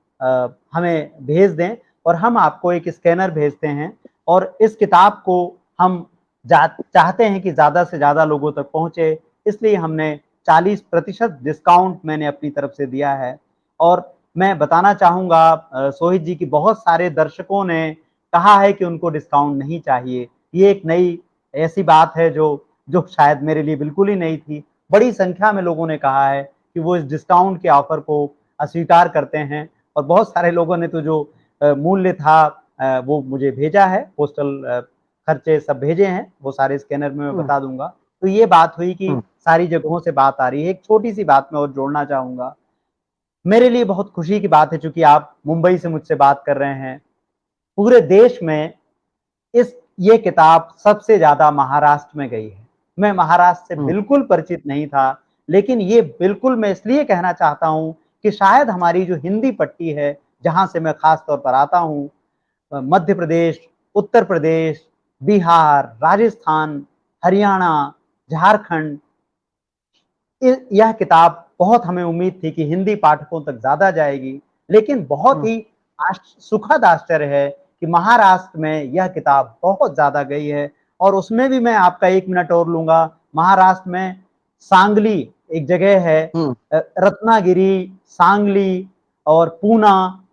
हमें भेज दें और हम आपको एक स्कैनर भेजते हैं और इस किताब को हम चाहते हैं कि ज़्यादा से ज़्यादा लोगों तक पहुँचे, इसलिए हमने 40% डिस्काउंट मैंने अपनी तरफ से दिया है और मैं बताना चाहूँगा सोहित जी की बहुत सारे दर्शकों ने कहा है कि उनको डिस्काउंट नहीं चाहिए। ये एक नई ऐसी बात है जो जो शायद मेरे लिए बिल्कुल ही नई थी। बड़ी संख्या में लोगों ने कहा है कि वो इस डिस्काउंट के ऑफ़र को अस्वीकार करते हैं और बहुत सारे लोगों ने तो जो मूल्य था वो मुझे भेजा है, पोस्टल खर्चे सब भेजे हैं, वो सारे स्कैनर में मैं हम्म, बता दूँगा। तो ये बात हुई कि हम्म, सारी जगहों से बात आ रही है। एक छोटी-सी बात मैं और जोड़ना चाहूँगा। मेरे लिए बहुत खुशी की बात है चूँकि आप मुंबई से मुझसे बात कर रहे हैं। पूरे देश में इस ये किताब सबसे ज़्यादा महाराष्ट्र में गई है। मैं महाराष्ट्र से हम्म, बिल्कुल परिचित नहीं था, लेकिन ये बिल्कुल मैं इसलिए कहना चाहता हूँ कि शायद हमारी जो हिंदी पट्टी है, जहाँ से मैं ख़ास तौर पर आता हूँ, मध्य प्रदेश, उत्तर प्रदेश, बिहार, राजस्थान, हरियाणा, झारखंड, यह किताब बहुत हमें उम्मीद थी कि हिंदी पाठकों तक ज़्यादा जाएगी, लेकिन बहुत हम्म, ही सुखद आश्चर्य है कि महाराष्ट्र में यह किताब बहुत ज़्यादा गई है और उसमें भी मैं आपका 1 मिनट और लूँगा। महाराष्ट्र में सांगली एक जगह है, हम्म, रत्नागिरी, सांगली और पूना,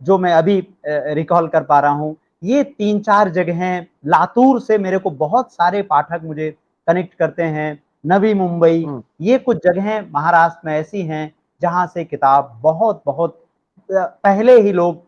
जो मैं अभी रिकॉल कर पा रहा हूँ। ये 3-4 जगहें, लातूर से मेरे को बहुत सारे पाठक मुझे कनेक्ट करते हैं, नवी मुंबई, हम्म, ये कुछ जगहें महाराष्ट्र में ऐसी हैं जहाँ से किताब बहुत-बहुत पहले ही लोग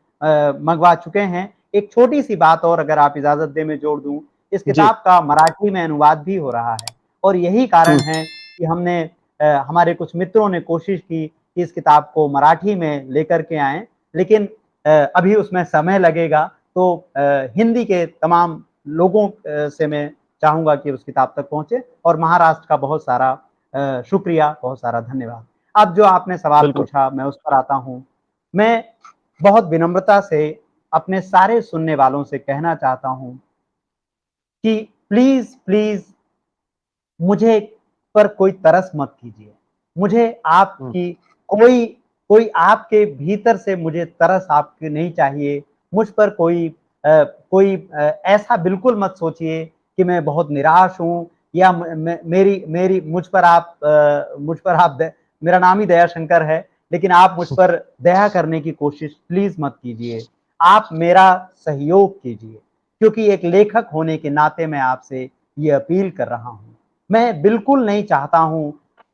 मँगवा चुके हैं। एक छोटी-सी बात और अगर आप इजाज़त दें मैं जोड़ दूँ, इस जी, किताब का मराठी में अनुवाद भी हो रहा है और यही कारण हम्म, है कि हमने हमारे कुछ मित्रों ने कोशिश की कि इस किताब को मराठी में लेकर के आएँ, लेकिन अभी उसमें समय लगेगा। तो हिंदी के तमाम लोगों से मैं चाहूँगा कि उस किताब तक पहुँचे और महाराष्ट्र का बहुत सारा शुक्रिया, बहुत सारा धन्यवाद। अब जो आपने सवाल बिल्कुल, पूछा मैं उस पर आता हूँ। मैं बहुत विनम्रता से अपने सारे सुनने वालों से कहना चाहता हूँ कि प्लीज़, प्लीज़ मुझे पर कोई तरस मत कीजिए। मुझे हम्म, आपकी कोई कोई आपके भीतर से मुझे तरस आपकी नहीं चाहिए। मुझ पर ऐसा बिल्कुल मत सोचिए कि मैं बहुत निराश हूँ या म मैं मेरी मेरी मुझ पर आप द मेरा नाम ही दयाशंकर है, लेकिन आप मुझ पर दया करने की कोशिश प्लीज़ मत कीजिए। आप मेरा सहयोग कीजिए, क्योंकि एक लेखक होने के नाते मैं आपसे ये अपील कर रहा हूँ। मैं बिल्कुल नहीं चाहता हूँ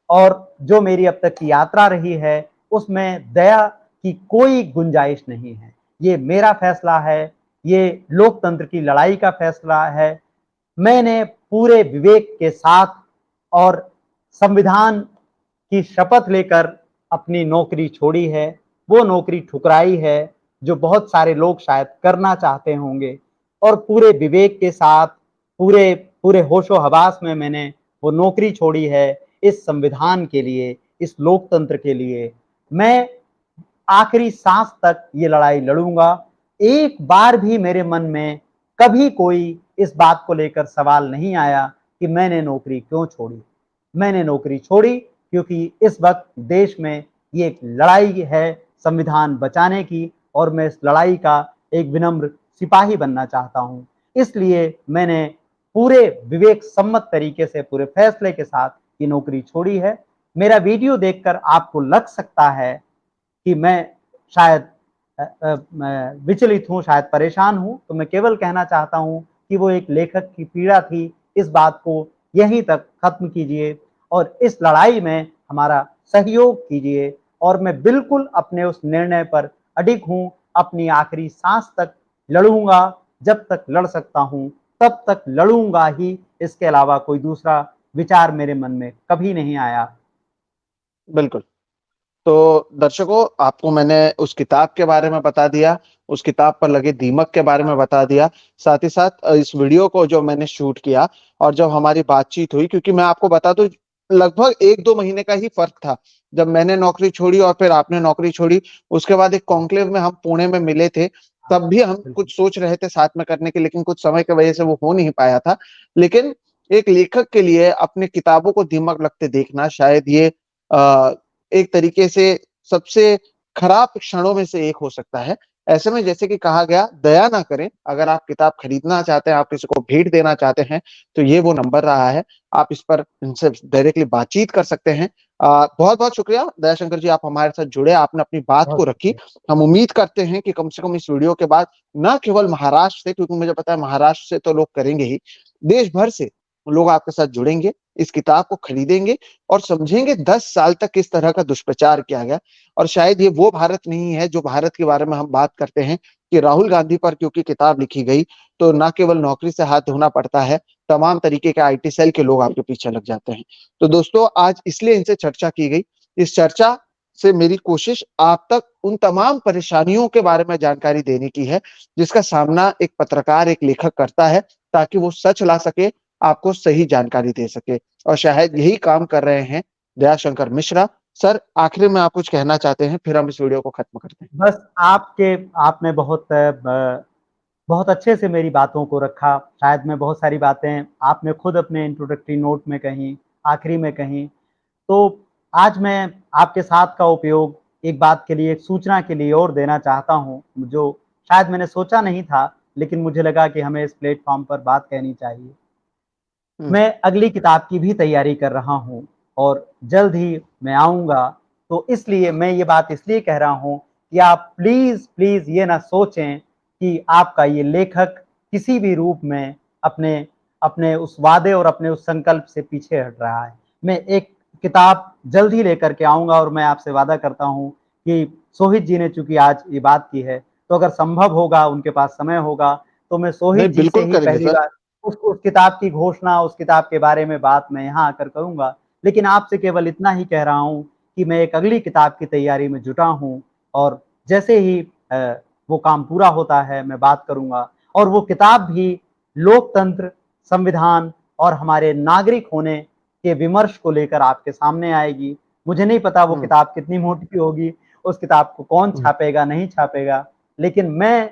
और जो मेरी अब तक की यात्रा रही है, उसमें दया की कोई गुंजाइश नहीं है। ये मेरा फैसला है, ये लोकतंत्र की लड़ाई का फैसला है। मैंने पूरे विवेक के साथ और संविधान की शपथ लेकर अपनी नौकरी छोड़ी है। वो नौकरी ठुकराई है, जो बहुत सारे लोग शायद करना चाहते होंगे और पूरे विवेक के साथ, पूरे पूरे होशो-हवास में मैंने वो नौकरी छोड़ी है, इस संविधान के लिए, इस लोकतंत्र के लिए। मैं आखिरी सांस तक ये लड़ाई लड़ूंगा। एक बार भी मेरे मन में कभी कोई इस बात को लेकर सवाल नहीं आया कि मैंने नौकरी क्यों छोड़ी। मैंने नौकरी छोड़ी क्योंकि इस वक्त देश में ये एक लड़ाई है संविधान बचाने की और मैं इस लड़ाई का एक विनम्र सिपाही बनना चाहता हूँ। इसलिए मैंने पूरे विवेक सम्मत तरीके से पूरे फैसले के साथ ये नौकरी छोड़ी है। मेरा वीडियो देखकर आपको लग सकता है कि मैं शायद विचलित हूँ, शायद परेशान हूँ, तो मैं केवल कहना चाहता हूँ कि वो एक लेखक की पीड़ा थी, इस बात को यहीं तक खत्म कीजिए और इस लड़ाई में हमारा सहयोग कीजिए और मैं बिल्कुल अपने उस निर्णय पर अडिग हूँ, अपनी आखिरी सांस तक लड़ूंगा, जब तक लड़ सकता हूँ, तब तक लड़ूंगा ही, इसके अलावा कोई दूसरा विचार मेरे मन में कभी नहीं आया। बिल्कुल। तो दर्शकों, आपको मैंने उस किताब के बारे में बता दिया, उस किताब पर लगे दीमक के बारे में बता दिया, साथ ही साथ इस वीडियो को जो मैंने शूट किया और जब हमारी बातचीत हुई, क्योंकि मैं आपको बता दूं लगभग 1-2 महीने का ही फर्क था। जब मैंने नौकरी छोड़ी और फिर आपने नौकरी छोड़ी, उसके बाद एक कॉन्क्लेव में हम पुणे में मिले थे, हाँ, तब भी हम बिल्कुल। कुछ सोच रहे थे साथ में करने की, लेकिन कुछ समय की वजह से वो हो नहीं पाया था। लेकिन एक लेखक के लिए अपनी किताबों को दीमक लगते देखना शायद ये एक तरीके से सबसे खराब क्षणों में से एक हो सकता है। ऐसे में जैसे कि कहा गया, दया ना करें। अगर आप किताब खरीदना चाहते हैं, आप किसी को भेंट देना चाहते हैं, तो ये वो नंबर रहा है। आप इस पर इनसे डायरेक्टली बातचीत कर सकते हैं। बहुत बहुत शुक्रिया दयाशंकर जी, आप हमारे साथ जुड़े, आपने अपनी बात को बहुत रखी। शुक्रिया। हम उम्मीद करते हैं कि कम से कम इस वीडियो के बाद न केवल महाराष्ट्र से, क्योंकि मुझे पता है महाराष्ट्र से तो लोग करेंगे ही, देश भर से लोग आपके साथ जुड़ेंगे, इस किताब को खरीदेंगे और समझेंगे 10 साल तक किस तरह का दुष्प्रचार किया गया। और शायद ये वो भारत नहीं है जो भारत के बारे में हम बात करते हैं कि राहुल गांधी पर क्योंकि किताब लिखी गई तो न केवल नौकरी से हाथ धोना पड़ता है, तमाम तरीके के आईटी सेल के लोग आपके पीछे लग जाते हैं। तो दोस्तों, आज इसलिए इनसे चर्चा की गई। इस चर्चा से मेरी कोशिश आप तक उन तमाम परेशानियों के बारे में जानकारी देने की है जिसका सामना एक पत्रकार, एक लेखक करता है, ताकि वो सच ला सके, आपको सही जानकारी दे सके। और शायद यही काम कर रहे हैं दयाशंकर मिश्रा सर। आखिर में आप कुछ कहना चाहते हैं, फिर हम इस वीडियो को खत्म करते हैं। बस आपने बहुत अच्छे से मेरी बातों को रखा। शायद मैं बहुत सारी बातें आपने खुद अपने इंट्रोडक्टरी नोट में कहीं, आखिरी में कहीं। तो आज मैं आपके साथ का उपयोग एक बात के लिए, एक सूचना के लिए और देना चाहता हूँ, जो शायद मैंने सोचा नहीं था, लेकिन मुझे लगा कि हमें इस प्लेटफ़ॉर्म पर बात कहनी चाहिए। हम्म। मैं अगली किताब की भी तैयारी कर रहा हूँ और जल्द ही मैं आऊँगा। तो इसलिए मैं ये बात इसलिए कह रहा हूँ कि आप प्लीज़ ये ना सोचें कि आपका ये लेखक किसी भी रूप में अपने अपने उस वादे और अपने उस संकल्प से पीछे हट रहा है। मैं एक किताब जल्द ही लेकर के आऊँगा और मैं आपसे वादा करता हूँ कि सोहित जी ने चूँकि आज ये बात की है, तो अगर संभव होगा, उनके पास समय होगा, तो मैं नहीं, सोहित जी से बिल्कुल ही करेंगे पहली सर। बार उस किताब की घोषणा, उस किताब के बारे में बात मैं यहाँ आकर करूँगा। लेकिन आपसे केवल इतना ही कह रहा हूँ कि मैं एक अगली किताब की तैयारी में जुटा हूँ और जैसे ही वो काम पूरा होता है, मैं बात करूँगा। और वो किताब भी लोकतंत्र, संविधान और हमारे नागरिक होने के विमर्श को लेकर आपके सामने आएगी। मुझे नहीं पता वो हम्म। किताब कितनी मोटी होगी, उस किताब को कौन हम्म। छापेगा, नहीं छापेगा, लेकिन मैं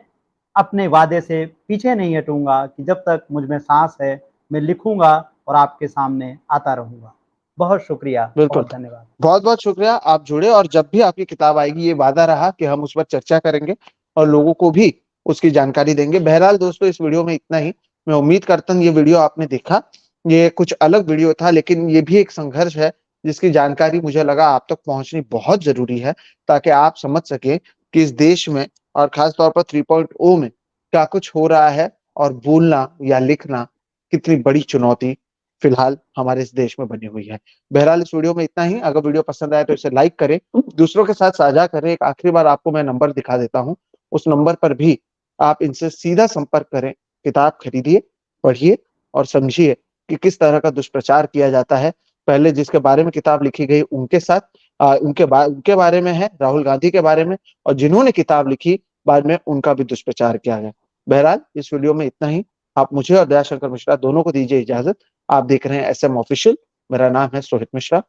अपने वादे से पीछे नहीं हटूँगा कि जब तक मुझ में साँस है, मैं लिखूँगा और आपके सामने आता रहूँगा। बहुत शुक्रिया, बिल्कुल। बहुत धन्यवाद। बहुत बहुत शुक्रिया, आप जुड़े, और जब भी आपकी किताब आएगी ये वादा रहा कि हम उस पर चर्चा करेंगे और लोगों को भी उसकी जानकारी देंगे। बहरहाल दोस्तों, इस वीडियो में इतना ही। मैं उम्मीद करता हूँ ये वीडियो आपने देखा, ये कुछ अलग वीडियो था, लेकिन ये भी एक संघर्ष है जिसकी जानकारी मुझे लगा आप तक पहुंचनी बहुत जरूरी है, ताकि आप समझ सके कि इस देश में और खासतौर पर 3.0 में क्या कुछ हो रहा है, और बोलना या लिखना कितनी बड़ी चुनौती फिलहाल हमारे इस देश में बनी हुई है। बहरहाल इस वीडियो में इतना ही। अगर वीडियो पसंद आए तो इसे लाइक करें, दूसरों के साथ साझा करें। एक आखिरी बार आपको मैं नंबर दिखा देता हूं, उस नंबर पर भी आप इनसे सीधा संपर्क करें। किताब खरीदिए, पढ़िए और समझिए कि किस तरह का दुष्प्रचार किया जाता है। पहले जिसके बारे में किताब लिखी गई उनके साथ, उनके बारे में है, राहुल गांधी के बारे में, और जिन्होंने किताब लिखी बाद में उनका भी दुष्प्रचार किया गया। बहरहाल इस वीडियो में इतना ही। आप मुझे और दयाशंकर मिश्रा दोनों को दीजिए इजाजत। आप देख रहे हैं SM ऑफिशियल। मेरा नाम है सोहित मिश्रा।